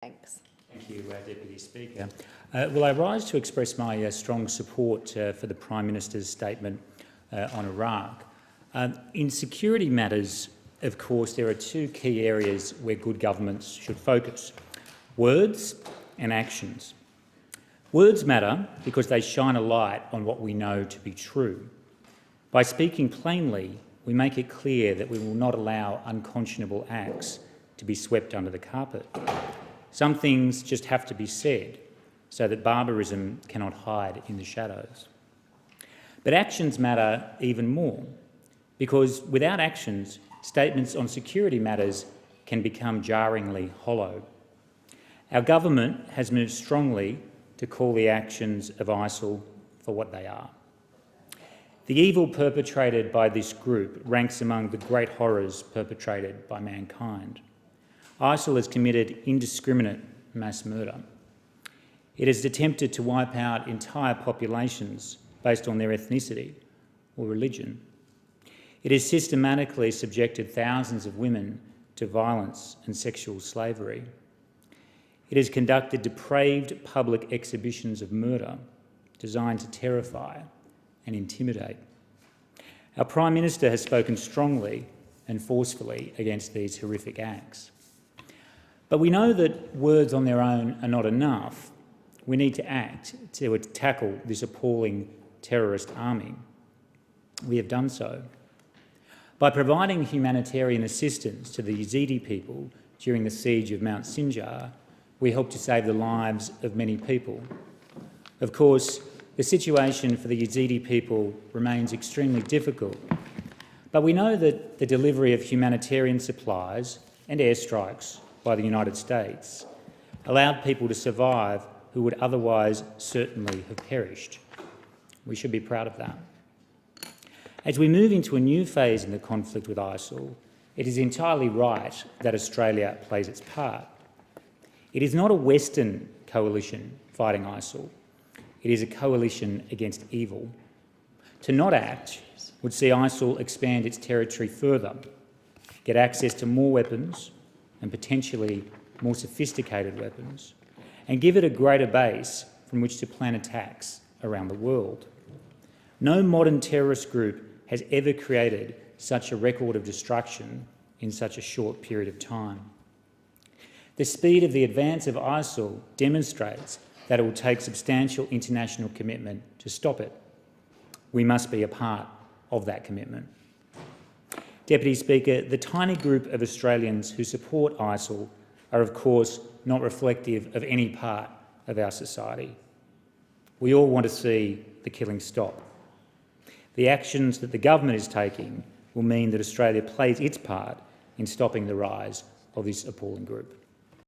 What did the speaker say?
Thanks. Thank you, Deputy Speaker. Will I rise to express my strong support for the Prime Minister's statement on Iraq? In security matters, of course, there are two key areas where good governments should focus: words and actions. Words matter because they shine a light on what we know to be true. By speaking plainly, we make it clear that we will not allow unconscionable acts to be swept under the carpet. Some things just have to be said so that barbarism cannot hide in the shadows. But actions matter even more, because without actions, statements on security matters can become jarringly hollow. Our government has moved strongly to call the actions of ISIL for what they are. The evil perpetrated by this group ranks among the great horrors perpetrated by mankind. ISIL has committed indiscriminate mass murder. It has attempted to wipe out entire populations based on their ethnicity or religion. It has systematically subjected thousands of women to violence and sexual slavery. It has conducted depraved public exhibitions of murder designed to terrify and intimidate. Our Prime Minister has spoken strongly and forcefully against these horrific acts. But we know that words on their own are not enough. We need to act to tackle this appalling terrorist army. We have done so. By providing humanitarian assistance to the Yazidi people during the siege of Mount Sinjar, we helped to save the lives of many people. Of course, the situation for the Yazidi people remains extremely difficult, but we know that the delivery of humanitarian supplies and airstrikes by the United States allowed people to survive who would otherwise certainly have perished. We should be proud of that. As we move into a new phase in the conflict with ISIL, it is entirely right that Australia plays its part. It is not a Western coalition fighting ISIL. It is a coalition against evil. To not act would see ISIL expand its territory further, get access to more weapons and potentially more sophisticated weapons, and give it a greater base from which to plan attacks around the world. No modern terrorist group has ever created such a record of destruction in such a short period of time. The speed of the advance of ISIL demonstrates that it will take substantial international commitment to stop it. We must be a part of that commitment. Deputy Speaker, the tiny group of Australians who support ISIL are, of course, not reflective of any part of our society. We all want to see the killing stop. The actions that the government is taking will mean that Australia plays its part in stopping the rise of this appalling group.